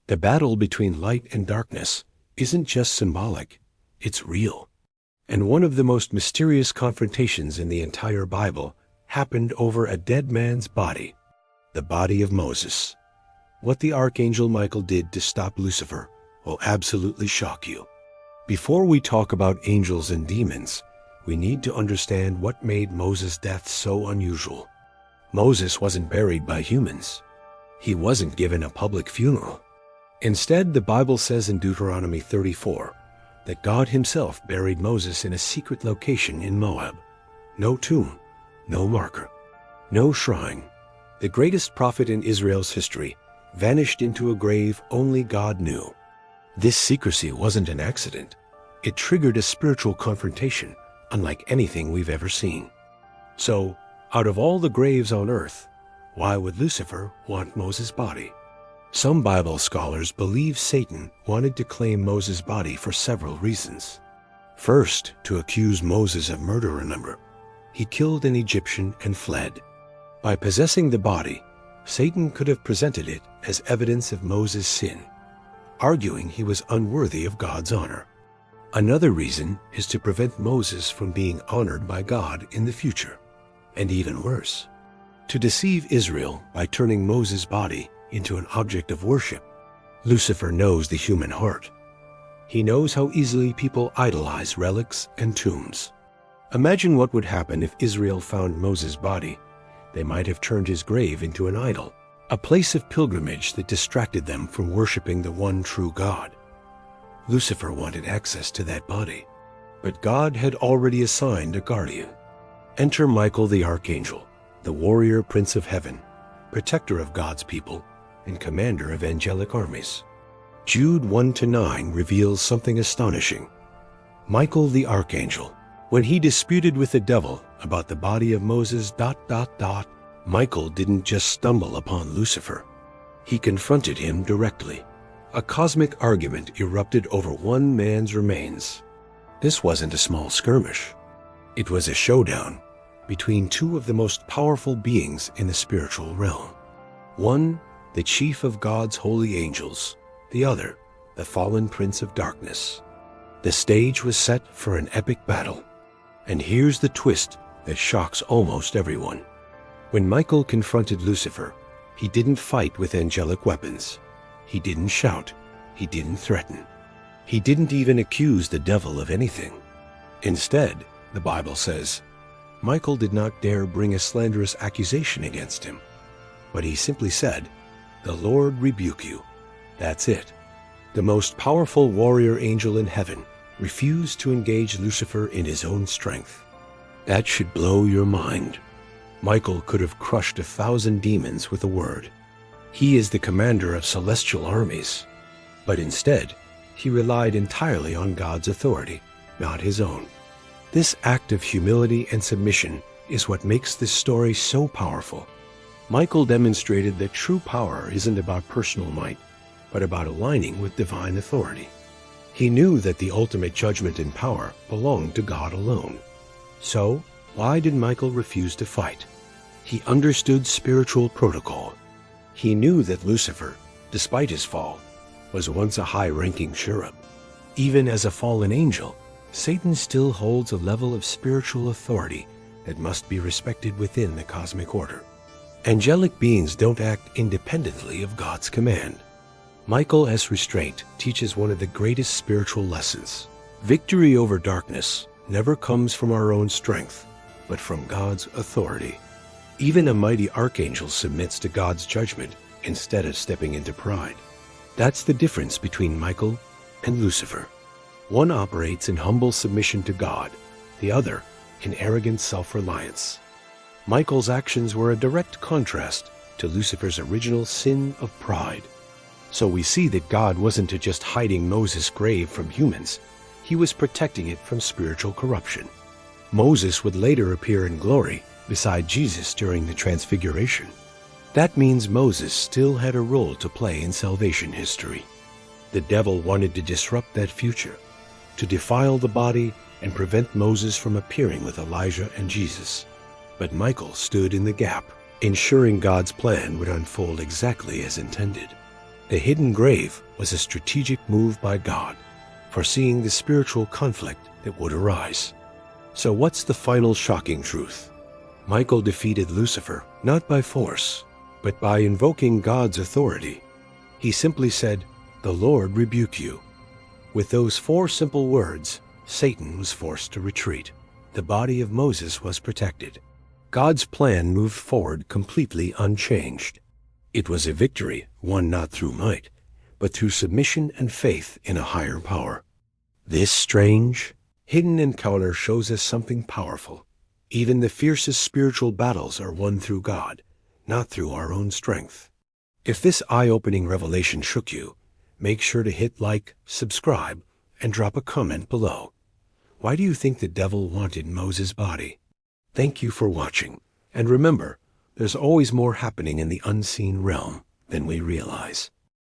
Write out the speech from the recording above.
The battle between light and darkness isn't just symbolic, it's real. And one of the most mysterious confrontations in the entire Bible happened over a dead man's body, the body of Moses. What the Archangel Michael did to stop Lucifer will absolutely shock you. Before we talk about angels and demons, we need to understand what made Moses' death so unusual. Moses wasn't buried by humans. He wasn't given a public funeral. Instead, the Bible says in Deuteronomy 34 that God himself buried Moses in a secret location in Moab. No tomb, no marker, no shrine. The greatest prophet in Israel's history vanished into a grave only God knew. This secrecy wasn't an accident. It triggered a spiritual confrontation unlike anything we've ever seen. So, out of all the graves on earth, why would Lucifer want Moses' body? Some Bible scholars believe Satan wanted to claim Moses' body for several reasons. First, to accuse Moses of murder, remember. He killed an Egyptian and fled. By possessing the body, Satan could have presented it as evidence of Moses' sin, arguing he was unworthy of God's honor. Another reason is to prevent Moses from being honored by God in the future. And even worse, to deceive Israel by turning Moses' body into an object of worship. Lucifer knows the human heart. He knows how easily people idolize relics and tombs. Imagine what would happen if Israel found Moses' body. They might have turned his grave into an idol, a place of pilgrimage that distracted them from worshiping the one true God. Lucifer wanted access to that body, but God had already assigned a guardian. Enter Michael the Archangel, the warrior prince of heaven, protector of God's people, and commander of angelic armies. Jude 1-9 reveals something astonishing. Michael the Archangel, when he disputed with the devil about the body of Moses... Michael didn't just stumble upon Lucifer. He confronted him directly. A cosmic argument erupted over one man's remains. This wasn't a small skirmish. It was a showdown between two of the most powerful beings in the spiritual realm. One, the chief of God's holy angels. The other, the fallen prince of darkness. The stage was set for an epic battle. And here's the twist that shocks almost everyone. When Michael confronted Lucifer, he didn't fight with angelic weapons. He didn't shout. He didn't threaten. He didn't even accuse the devil of anything. Instead, the Bible says, Michael did not dare bring a slanderous accusation against him, but he simply said, "The Lord rebuke you." That's it. The most powerful warrior angel in heaven refused to engage Lucifer in his own strength. That should blow your mind. Michael could have crushed 1,000 demons with a word. He is the commander of celestial armies. But instead, he relied entirely on God's authority, not his own. This act of humility and submission is what makes this story so powerful. Michael demonstrated that true power isn't about personal might, but about aligning with divine authority. He knew that the ultimate judgment and power belonged to God alone. So, why did Michael refuse to fight? He understood spiritual protocol. He knew that Lucifer, despite his fall, was once a high-ranking cherub. Even as a fallen angel, Satan still holds a level of spiritual authority that must be respected within the cosmic order. Angelic beings don't act independently of God's command. Michael as restraint teaches one of the greatest spiritual lessons. Victory over darkness never comes from our own strength, but from God's authority. Even a mighty archangel submits to God's judgment instead of stepping into pride. That's the difference between Michael and Lucifer. One operates in humble submission to God, the other in arrogant self-reliance. Michael's actions were a direct contrast to Lucifer's original sin of pride. So we see that God wasn't just hiding Moses' grave from humans, he was protecting it from spiritual corruption. Moses would later appear in glory beside Jesus during the Transfiguration. That means Moses still had a role to play in salvation history. The devil wanted to disrupt that future, to defile the body and prevent Moses from appearing with Elijah and Jesus. But Michael stood in the gap, ensuring God's plan would unfold exactly as intended. The hidden grave was a strategic move by God, foreseeing the spiritual conflict that would arise. So what's the final shocking truth? Michael defeated Lucifer not by force, but by invoking God's authority. He simply said, "The Lord rebuke you." With those 4 simple words, Satan was forced to retreat. The body of Moses was protected. God's plan moved forward completely unchanged. It was a victory won not through might, but through submission and faith in a higher power. This strange, hidden encounter shows us something powerful. Even the fiercest spiritual battles are won through God, not through our own strength. If this eye-opening revelation shook you, make sure to hit like, subscribe, and drop a comment below. Why do you think the devil wanted Moses' body? Thank you for watching, and remember, there's always more happening in the unseen realm than we realize.